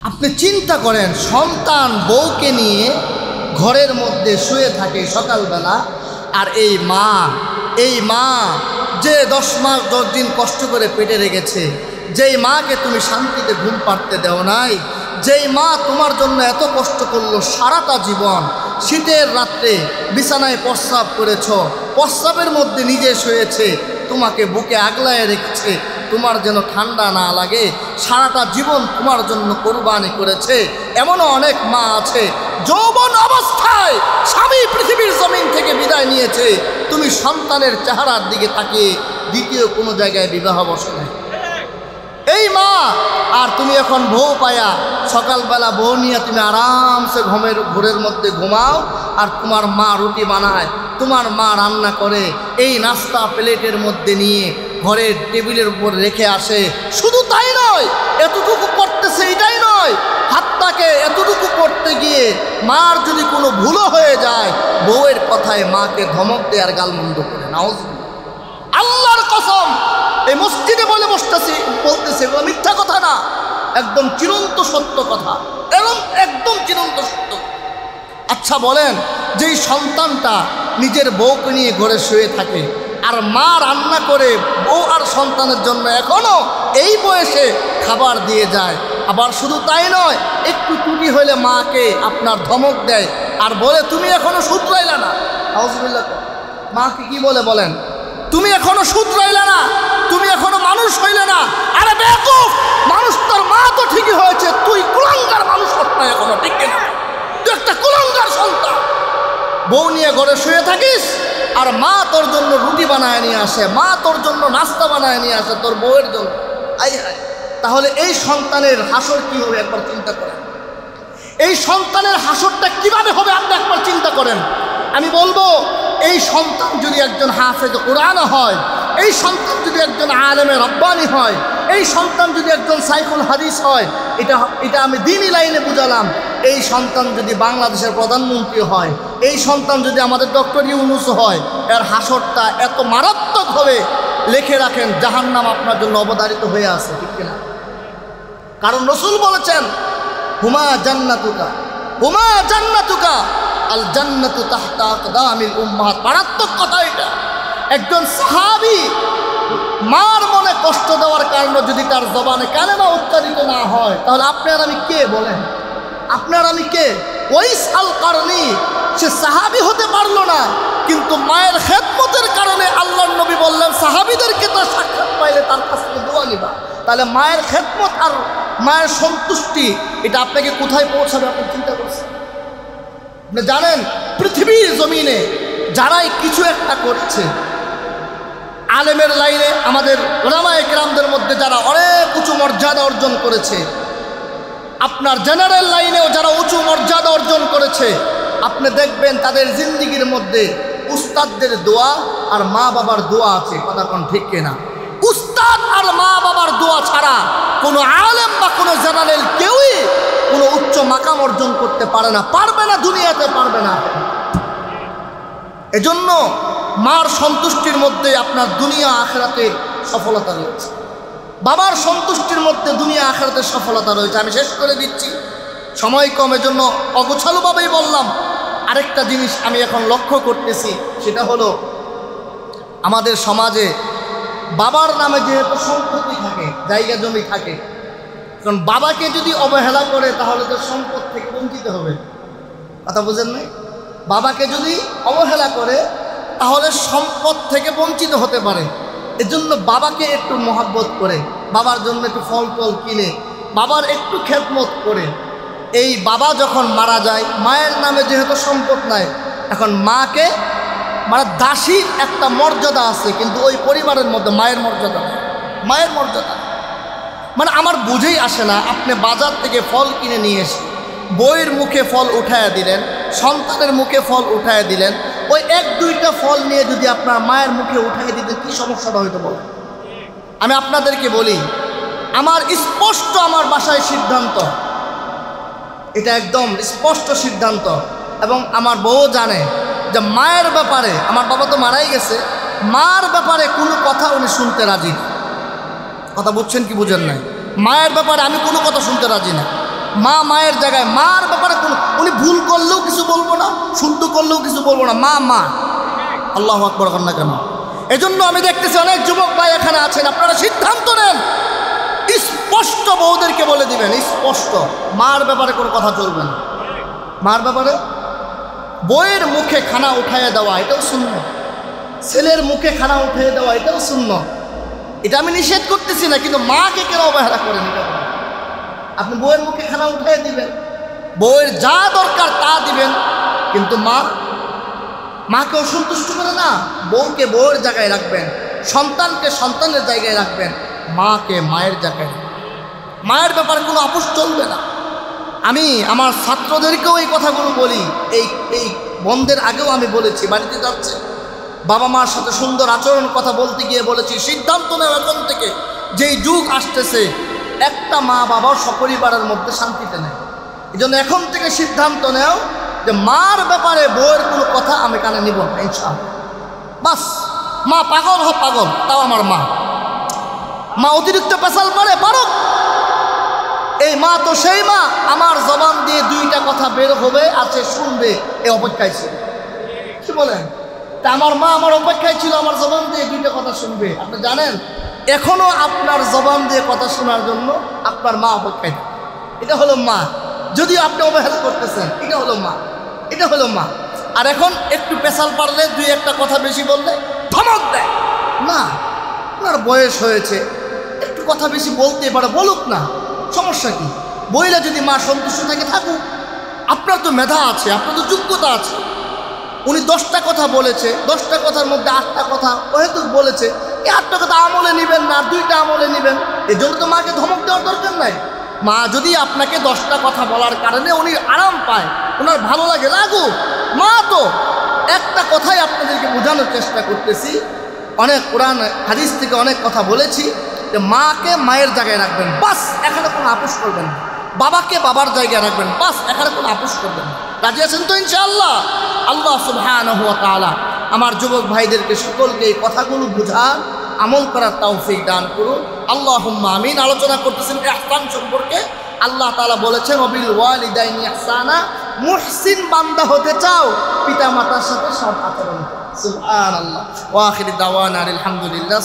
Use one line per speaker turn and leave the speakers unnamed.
আপনি চিন্তা করেন, সন্তান বউকে নিয়ে ঘরের মধ্যে শুয়ে থাকে সকালবেলা, আর এই মা যে 10 মাস 10 দিন কষ্ট করে পেটে রেখেছে, যেই মাকে তুমি শান্তিতে ঘুম পাড়তে দেও নাই, যেই মা তোমার জন্য এত কষ্ট করলো সারাটা জীবন, শীতের রাত্রে বিছানায় প্রস্রাব করেছ, প্রস্রাবের মধ্যে নিজে শুয়েছে, তোমাকে বুকে আগলায় রেখেছে, তোমার যেন ঠান্ডা না লাগে, সারাটা জীবন তোমার জন্য কোরবানি করেছে। এমনও অনেক মা আছে যৌবন অবস্থায় স্বামী পৃথিবীর জমিন থেকে বিদায় নিয়েছে, তুমি সন্তানের চেহারার দিকে তাকিয়ে দ্বিতীয় কোনো জায়গায় বিবাহ বসে নাই। এই মা, আর তুমি এখন বউ পায়া সকালবেলা বউ নিয়ে তুমি আরামসে ঘরের মধ্যে ঘুমাও, আর তোমার মা রুটি বানায়, তোমার মা রান্না করে, এই নাস্তা প্লেটের মধ্যে নিয়ে ঘরের টেবিলের উপর রেখে আসে। শুধু তাই নয়, এতটুকু করতেছে এটাই নয়, হাতটাকে এতটুকু করতে গিয়ে মার যদি কোনো ভুলও হয়ে যায়, বউয়ের কথায় মাকে ধমক দেয় আর গালমন্দ করে। নাউজুবিল্লাহ, আল্লাহর কসম, এই মসজিদে বলতেছে এগুলো মিথ্যা কথা না, একদম চিরন্ত সত্য কথা, এবং একদম চিরন্ত সত্য। আচ্ছা বলেন, যেই সন্তানটা নিজের বউকে নিয়ে ঘরে শুয়ে থাকে, আর মা রান্না করে বউ আর সন্তানের জন্য এখনো এই বয়সে খাবার দিয়ে যায়, আবার শুধু তাই নয়, একটু ত্রুটি হলে মাকে আপনার ধমক দেয় আর বলে তুমি এখনো শুধরাইলা না। নাউজুবিল্লাহ, মাকে কি বলে বলেন? তুমি এখনো শুধরাইলা না, তুমি এখনো মানুষ হইলে না। আরে বেকুফ, মানুষ তোর মা তো ঠিকই হয়েছে, তুই কুলাঙ্গার মানুষ হত না এখনো, ঠিক না? তুই একটা কুলাঙ্গার সন্তান। বউ নিয়ে ঘরে শুয়ে থাকিস, আর মা তোর জন্য রুটি বানায় নিয়ে আসে, মা তোর জন্য নাস্তা বানায় নিয়ে আসে তোর বউয়ের জন্য। তাহলে এই সন্তানের হাসর কি হবে একবার চিন্তা করেন। এই সন্তানের হাসরটা কিভাবে হবে আপনি একবার চিন্তা করেন। আমি বলবো, এই সন্তান যদি একজন হাফেজ কোরআন হয়, এই সন্তান যদি একজন আলেমে রব্বানি হয়, এই সন্তান যদি একজন সাইফুল হাদিস হয়, এটা আমি দ্বীনি লাইনে বুঝালাম। এই সন্তান যদি বাংলাদেশের প্রধানমন্ত্রী হয়, এই সন্তান যদি আমাদের ডক্টর ইউনূস হয়, এর হাসরটা এত মারাত্মক হবে, লিখে রাখেন জাহান্নাম আপনার জন্য অবধারিত হয়ে আছে, ঠিক কিনা? কারণ রাসূল বলেছেন, হুমা জান্নাতুকা, হুমা জান্নাতুকা, আল জান্নাতু তাহতা আকদামিল উম্মাহাত। মারাত্মক কথা এটা। একজন সাহাবী মার মনে কষ্ট দেওয়ার কারণে যদি তার জবানে কালেমা উচ্চারিত না হয়, তাহলে আপনার আমি কে বলেন? আপনার আমি কে? ওয়াইস আল কারনি, সে সাহাবী হতে পারলো না, কিন্তু মায়ের খেদমতের কারণে আল্লাহর নবী বললেন সাহাবীদেরকে তার সাক্ষাৎ পাইলে তার কাছ থেকে দোয়া নিবা। তাহলে মায়ের খেদমত আর মায়ের সন্তুষ্টি, এটা আপনাকে কোথায় পৌঁছাবে আপনি চিন্তা করছেন? আপনি জানেন, পৃথিবীর জমিনে যারাই কিছু একটা করছে, আলেমের লাইনে আমাদের উলামায়ে কেরামদের মধ্যে যারা অনেক উঁচু মর্যাদা অর্জন করেছে, আপনার জেনারেল লাইনেও যারা উঁচু মর্যাদা অর্জন করেছে, আপনি দেখবেন তাদের জিন্দিগির মধ্যে উস্তাদদের দোয়া আর মা বাবার দোয়া আছে। কথা কোন ঠিক কিনা? উস্তাদ আর মা বাবার দোয়া ছাড়া কোনো আলেম বা কোনো জেনারেল কেউই কোনো উচ্চ মাকাম অর্জন করতে পারে না, পারবে না, দুনিয়াতে পারবে না। এজন্য মার সন্তুষ্টির মধ্যে আপনার দুনিয়া আখিরাতের সফলতা রয়েছে, বাবার সন্তুষ্টির মধ্যে দুনিয়া আখিরাতের সফলতা রয়েছে। আমি শেষ করে দিচ্ছি, সময় কম, এজন্য অগোছালোভাবেই বললাম। আরেকটা জিনিস আমি এখন লক্ষ্য করতেছি, সেটা হলো আমাদের সমাজে বাবার নামে যেহেতু সম্পত্তি থাকে, জায়গা জমি থাকে, কারণ বাবাকে যদি অবহেলা করে তাহলে তো সম্পদ থেকে বঞ্চিত হবে। কথা বুঝেন নাই? বাবাকে যদি অবহেলা করে তাহলে সম্পদ থেকে বঞ্চিত হতে পারে। এজন্য বাবাকে একটু মহব্বত করে, বাবার জন্য একটু ফল টল কিনে, বাবার একটু খেদমত করে। এই বাবা যখন মারা যায়, মায়ের নামে যেহেতু সম্পদ নাই, এখন মাকে মানে দাসীর একটা মর্যাদা আছে, কিন্তু ওই পরিবারের মধ্যে মায়ের মর্যাদা নেই। মায়ের মর্যাদা মানে আমার বুঝেই আসে না, আপনি বাজার থেকে ফল কিনে নিয়ে এসে বইয়ের মুখে ফল উঠায়া দিলেন, সন্তানের মুখে ফল উঠায়া দিলেন, ওই 1-2টা ফল নিয়ে যদি আপনার মায়ের মুখে উঠাই দিতেন, কি সমস্যাটা হয়তো বলেন? আমি আপনাদেরকে বলি, আমার স্পষ্ট আমার বাসায় সিদ্ধান্ত, এটা একদম স্পষ্ট সিদ্ধান্ত, এবং আমার বউ জানে যে মায়ের ব্যাপারে, আমার বাবা তো মারাই গেছে, মার ব্যাপারে কোনো কথা উনি শুনতে রাজি না। কথা বুঝছেন কি বুঝেন নাই? মায়ের ব্যাপারে আমি কোনো কথা শুনতে রাজি না। মা মায়ের জায়গায়, মার ব্যাপারে কোনো উনি ভুল করলেও কিছু বলবো না, শুদ্ধ করলেও কিছু বলবো না, মা মা। আল্লাহু আকবার করেন না কেন? এজন্য আমি দেখতেছি অনেক যুবক ভাই এখানে আছেন, আপনারা সিদ্ধান্ত নেন, স্পষ্ট বউদেরকে বলে দিবেন, স্পষ্ট মার ব্যাপারে কোনো কথা চলবে না। মার ব্যাপারে বউয়ের মুখে খানা উঠাইয়ে দেওয়া এটাও শূন্য, ছেলের মুখে খানা উঠিয়ে দেওয়া এটাও শূন্য। এটা আমি নিষেধ করতেছি না, কিন্তু মাকে কেন অবহেলা করেন? এটা আপনি বউয়ের মুখে খানা উঠাইয়ে দিবেন, বউয়ের যা দরকার তা দিবেন, কিন্তু মাকে অসন্তুষ্ট করে না। বউকে বউয়ের জায়গায় রাখবেন, সন্তানকে সন্তানের জায়গায় রাখবেন, মাকে মায়ের জায়গায় রাখবেন। মায়ের ব্যাপারে কোনো আপোষ চলবে না। আমি আমার ছাত্রদেরকেও এই কথাগুলো বলি, এই বন্ধের আগেও আমি বলেছি, বাড়িতে যাচ্ছে বাবা মার সাথে সুন্দর আচরণ কথা বলতে গিয়ে বলেছি, সিদ্ধান্ত নেওয়া এখন থেকে, যেই যুগ আসতেছে একটা মা বাবার সপরিবারের মধ্যে শান্তিতে নেই। এই জন্য এখন থেকে সিদ্ধান্ত নেও যে মার ব্যাপারে বউয়ের কোনো কথা আমি কানে নিব না, ইনশাআল্লাহ। বাস, মা পাগল হোক পাগল, তাও আমার মা। মা অতিরিক্ত পেশাল পারুক, এই মা তো সেই মা, আমার জবান দিয়ে দুইটা কথা বের হবে আর সে শুনবে, এই অপেক্ষায় ছিল। কি বলেন? তা আমার মা আমার অপেক্ষায় ছিল, আমার জবান দিয়ে দুইটা কথা শুনবে। আপনি জানেন এখনো আপনার জবান দিয়ে কথা শোনার জন্য আপনার মা অপেক্ষায়। এটা হলো মা। যদিও আপনি অবহেলা করতেছেন, এটা হলো মা, এটা হলো মা। আর এখন একটু পেশাল পারলে, দুই একটা কথা বেশি বললে ধমক দেয় না। আপনার বয়স হয়েছে, একটু কথা বেশি বলতে পারে, বলুক না, সমস্যা কি? বইলে যদি মা সন্তুষ্ট থাকে থাকুক। আপনার তো মেধা আছে, আপনার তো যোগ্যতা আছে। উনি 10টা কথা বলেছে, 10টা কথার মধ্যে 8টা কথা হয়তো বলেছে, এই 8টা কথা আমলে নেবেন না, 2টা আমলে নেবেন। এই জন্য তো মাকে ধমক দেওয়ার দরকার নাই। মা যদি আপনাকে 10টা কথা বলার কারণে উনি আরাম পায়, ওনার ভালো লাগে, লাগুক। মা তো একটা কথাই আপনাদেরকে বোঝানোর চেষ্টা করতেছি, অনেক কোরআন হাদিস থেকে অনেক কথা বলেছি যে মাকে মায়ের জায়গায় রাখবেন, বাস, এখানে কোনো আপোষ করবেন না। বাবাকে বাবার জায়গায় রাখবেন, বাস, এখানে কোনো আপোষ করবেন না। রাজি আছেন তো ইনশাআল্লাহ? আল্লাহ সুবহানাহু ওয়া তাআলা আমার যুবক ভাইদেরকে সকলকে এই কথাগুলো বুঝার, আমল করার তৌফিক দান করুন। আল্লাহুম্মা আমিন। আলোচনা করতেছেন ইহসান সম্পর্কে। আল্লাহ তাআলা বলেছেন ওয়াবিল ওয়ালিদাইনি ইহসানা, মুহসিন বান্দা হতে চাও পিতা মাতার সাথে সৎ আচরণ করো। সুবহানাল্লাহ। ওয়া আখিরু দাওয়ানা আলহামদুলিল্লাহ।